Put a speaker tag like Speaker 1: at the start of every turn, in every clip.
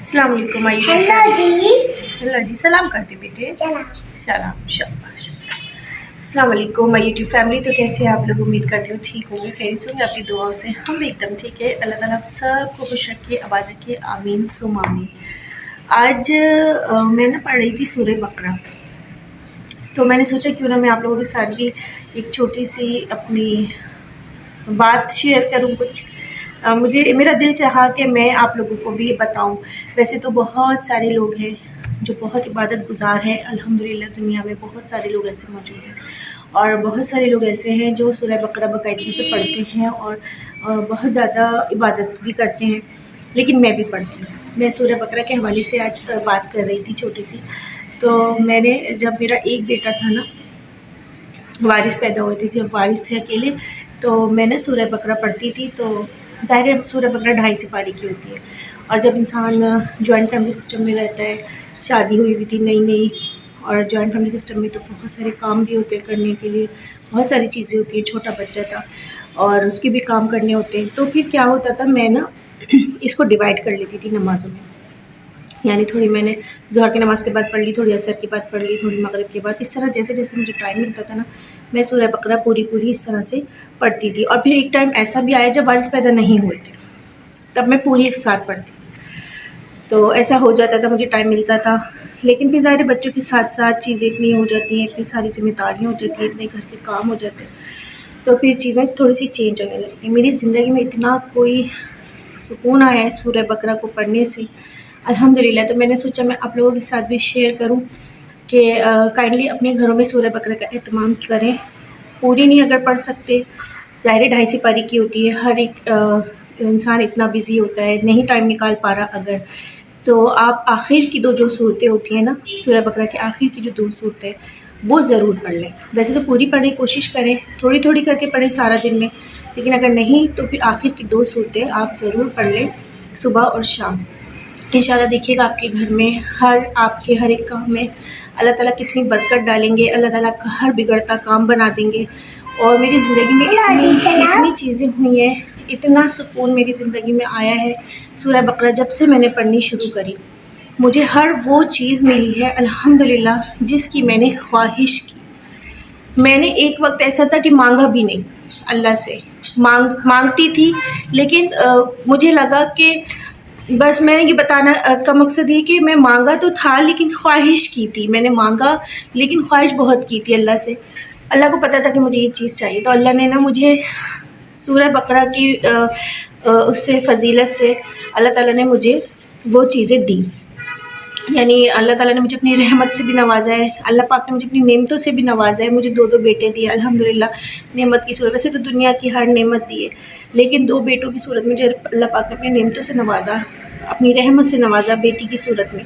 Speaker 1: अस्सलाम वालेकुम।
Speaker 2: हेलो जी।
Speaker 1: हेलो जी, सलाम करते बेटे। सलाम शाबाश। अस्सलाम वालेकुम माय यूट्यूब फैमिली। तो कैसे हैं आप लोग? उम्मीद करते हो ठीक होंगे, खैरियत होंगे। आपकी दुआओं से हम भी एकदम ठीक है। अल्लाह ताला आप सबको खुश रखे, आबाद रखे, आमीन सुम आमीन। आज मैं ना पढ़ रही थी सूरह बकरा, तो मैंने सोचा क्यों ना मैं आप लोगों के साथ भी एक छोटी सी अपनी बात शेयर करूं कुछ। मुझे मेरा दिल चाहा कि मैं आप लोगों को भी ये बताऊं। वैसे तो बहुत सारे लोग हैं जो बहुत इबादत गुजार हैं, अल्हम्दुलिल्लाह दुनिया में बहुत सारे लोग ऐसे मौजूद हैं, और बहुत सारे लोग ऐसे हैं जो सूरह बकरा बाकायदगी से पढ़ते हैं और बहुत ज़्यादा इबादत भी करते हैं, लेकिन मैं भी पढ़ती हूँ। मैं सूरह बकरा के हवाले से आज बात कर रही थी छोटी सी। तो मैंने जब मेरा एक बेटा था ना, वारिस पैदा हुए थे, जब वारिस थे अकेले, तो मैंने सूरह बकरा पढ़ती थी। तो ज़ाहिर है सूरह बकरा 2.5 पारी की होती है, और जब इंसान जॉइंट फैमिली सिस्टम में रहता है, शादी हुई थी नई नई, और जॉइंट फैमिली सिस्टम में तो बहुत सारे काम भी होते हैं करने के लिए, बहुत सारी चीज़ें होती हैं। छोटा बच्चा था और उसके भी काम करने होते हैं। तो फिर क्या होता था, मैं ना इसको डिवाइड कर लेती थी नमाज़ों में। यानी थोड़ी मैंने ज़ोहर की नमाज़ के बाद पढ़ ली, थोड़ी असर के बाद पढ़ ली, थोड़ी मगरिब के बाद। इस तरह जैसे जैसे मुझे टाइम मिलता था ना, मैं सूरह बकरा पूरी पूरी इस तरह से पढ़ती थी। और फिर एक टाइम ऐसा भी आया जब वारिस पैदा नहीं हुए थे, तब मैं पूरी एक साथ पढ़ती। तो ऐसा हो जाता था, मुझे टाइम मिलता था। लेकिन फिर ज़ाहिर है बच्चों के साथ साथ चीज़ें इतनी हो जाती हैं, इतनी सारी ज़िम्मेदारियाँ हो जाती हैं, इतने घर के काम हो जाते हैं, तो फिर चीज़ें थोड़ी सी चेंज होने लगती हैं। मेरी ज़िंदगी में इतना कोई सुकून आया है सूरह बकरा को पढ़ने से, अल्हम्दुलिल्लाह। तो मैंने सोचा मैं आप लोगों के साथ भी शेयर करूं कि काइंडली अपने घरों में सूरह बकरा का एहतमाम करें। पूरी नहीं अगर पढ़ सकते, ज़ाहिर 2.5 पारी की होती है, हर एक इंसान इतना बिज़ी होता है, नहीं टाइम निकाल पा रहा अगर, तो आप आखिर की 2 जो सूरतें होती हैं ना, सूरह बकरा के आखिर की जो 2 सूरतें, वो ज़रूर पढ़ लें। वैसे तो पूरी पढ़ने की कोशिश करें, थोड़ी थोड़ी करके पढ़ें सारा दिन में, लेकिन अगर नहीं तो फिर आखिर की 2 सूरतें आप ज़रूर पढ़ लें, सुबह और शाम। इंशाल्लाह देखिएगा आपके घर में आपके हर एक काम में अल्लाह ताला कितनी बरकत डालेंगे, अल्लाह ताला आपका हर बिगड़ता काम बना देंगे। और मेरी ज़िंदगी में इतनी चीज़ें हुई हैं, इतना सुकून मेरी ज़िंदगी में आया है सूरह बकरा जब से मैंने पढ़नी शुरू करी। मुझे हर वो चीज़ मिली है अल्हम्दुलिल्लाह जिसकी मैंने ख्वाहिश की। मैंने एक वक़्त ऐसा था कि मांगा भी नहीं अल्लाह से, मांगती थी, लेकिन मुझे लगा कि बस मैंने ये बताना का मकसद ये कि मैं मांगा तो था, लेकिन ख्वाहिश की थी। मैंने मांगा लेकिन ख्वाहिश बहुत की थी अल्लाह से। अल्लाह को पता था कि मुझे ये चीज़ चाहिए, तो अल्लाह ने ना मुझे सूरह बकरा की उससे फ़जीलत से अल्लाह ताला ने मुझे वो चीज़ें दी। यानी अल्लाह ताला ने मुझे अपनी रहमत से भी नवाज़ा है, अल्लाह पाक ने मुझे अपनी नेमतों से भी नवाज़ा है। मुझे 2 बेटे दिए अल्हम्दुलिल्लाह, नेमत की सूरत। वैसे तो दुनिया की हर नेमत दी है, लेकिन 2 बेटों की सूरत में मुझे अल्लाह पाक ने अपनी नेमतों से नवाज़ा, अपनी रहमत से नवाज़ा, बेटी की सूरत में।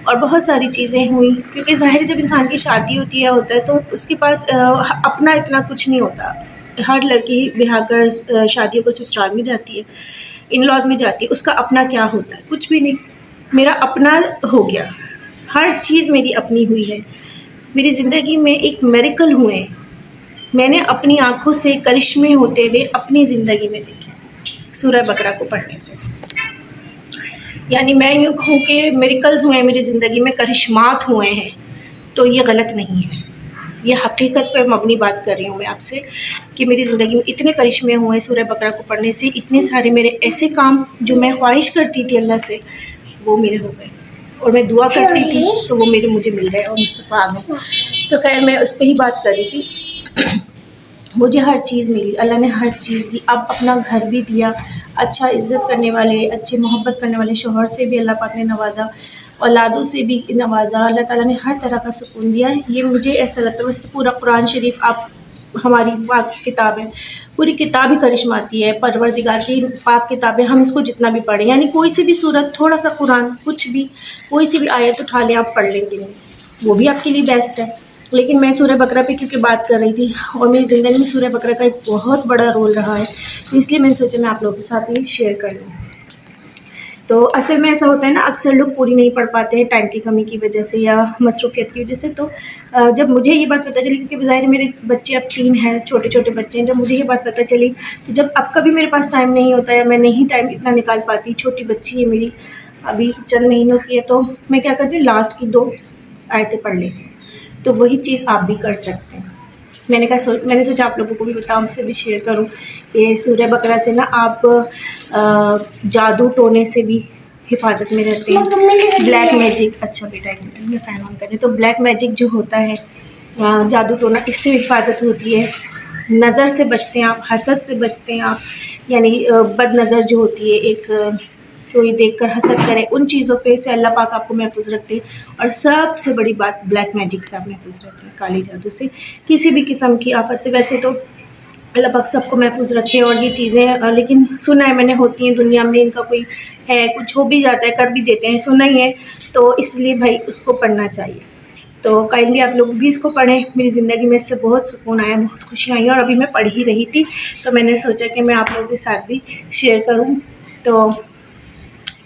Speaker 1: और बहुत सारी चीज़ें हुई, क्योंकि ज़ाहिर जब इंसान की शादी होता है तो उसके पास अपना इतना कुछ नहीं होता। हर लड़की ब्याह कर शादी होकर ससुराल में जाती है, इन लॉज़ में जाती है, उसका अपना क्या होता है? कुछ भी नहीं। मेरा अपना हो गया, हर चीज़ मेरी अपनी हुई है। मेरी ज़िंदगी में एक मिरेकल हुए हैं, मैंने अपनी आँखों से करिश्मे होते हुए अपनी ज़िंदगी में देखे सूरह बकरा को पढ़ने से। यानी मैं यूँ कहूँ कि मिरेकल्स हुए हैं मेरी ज़िंदगी में, करिश्मात हुए हैं, तो ये गलत नहीं है। ये हकीकत पे मबनी बात कर रही हूँ मैं आपसे कि मेरी ज़िंदगी में इतने करिश्मे हुए सूरह बकरा को पढ़ने से। इतने सारे मेरे ऐसे काम जो मैं ख्वाहिश करती थी अल्लाह से, वो मेरे हो गए, और मैं दुआ करती थी तो वो मुझे मिल गए और मुस्तफ़ा आ गए। तो खैर मैं उस पर ही बात कर रही थी। मुझे हर चीज़ मिली, अल्लाह ने हर चीज़ दी। अब अपना घर भी दिया, अच्छा इज़्ज़त करने वाले, अच्छे मोहब्बत करने वाले शौहर से भी अल्लाह पाक ने नवाज़ा, औलादों से भी नवाज़ा। अल्लाह ताला ने हर तरह का सुकून दिया है। ये मुझे ऐसा लगता है, वैसे तो पूरा कुरान शरीफ आप हमारी पाक किताब है, पूरी किताब ही करिश्माती है, परवरदिगार की पाक किताब है। हम इसको जितना भी पढ़ें, यानी कोई सी भी सूरत, थोड़ा सा कुरान, कुछ भी, कोई सी भी आयत उठा लें, आप पढ़ लें दिन में, वो भी आपके लिए बेस्ट है। लेकिन मैं सूरह बकरा पे क्योंकि बात कर रही थी, और मेरी ज़िंदगी में सूरह बकरा का एक बहुत बड़ा रोल रहा है, तो इसलिए मैंने सोचा मैं आप लोगों के साथ ये शेयर कर लूँ। तो असल में ऐसा होता है ना, अक्सर लोग पूरी नहीं पढ़ पाते हैं टाइम की कमी की वजह से या मसरूफ़ियत की वजह से। तो जब मुझे ये बात पता चली, क्योंकि ज़ाहिर मेरे बच्चे अब 3 हैं, छोटे छोटे बच्चे हैं, जब मुझे ये बात पता चली, तो जब अब कभी मेरे पास टाइम नहीं होता है, मैं नहीं टाइम इतना निकाल पाती, छोटी बच्ची है मेरी, अभी चंद महीनों की है, तो मैं क्या करती हूँ लास्ट की 2 आयतें पढ़ लेती हूँ। तो वही चीज़ आप भी कर सकते हैं। मैंने सोचा आप लोगों को भी बताऊँ, आपसे भी शेयर करूँ कि सूरह बकरा से ना आप जादू टोने से भी हिफाजत में रहते हैं। ब्लैक मैजिक, अच्छा बेटा एक मिनट मैं फ़ैन ऑन करें, तो ब्लैक मैजिक जो होता है, जादू टोना, इससे हिफाजत होती है। नज़र से बचते हैं आप, हसद से बचते हैं आप, यानी बद नज़र जो होती है, एक कोई देखकर हसद करे, उन चीज़ों पे से अल्लाह पाक आपको महफूज रखते हैं। और सबसे बड़ी बात, ब्लैक मैजिक से आप महफूज रहते हैं, काली जादू से, किसी भी किस्म की आफत से। वैसे तो अल्लाह पाक सबको महफूज रखे और ये चीज़ें, लेकिन सुना है मैंने होती हैं दुनिया में, इनका कोई है, कुछ हो भी जाता है, कर भी देते हैं, सुना ही है। तो इसलिए भाई उसको पढ़ना चाहिए। तो काइंडली आप लोग भी इसको पढ़ें। मेरी ज़िंदगी में इससे बहुत सुकून आया, बहुत खुशियाँ आई, और अभी मैं पढ़ ही रही थी तो मैंने सोचा कि मैं आप लोगों के साथ भी शेयर करूँ। तो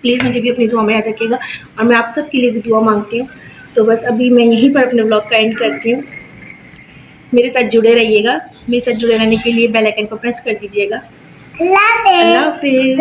Speaker 1: प्लीज़ मुझे भी अपनी दुआ में याद रखिएगा, और मैं आप सब के लिए भी दुआ मांगती हूँ। तो बस अभी मैं यहीं पर अपने व्लॉग का एंड करती हूँ। मेरे साथ जुड़े रहिएगा, मेरे साथ जुड़े रहने के लिए बेल आइकन को प्रेस कर दीजिएगा। अल्लाह हाफ़िज़।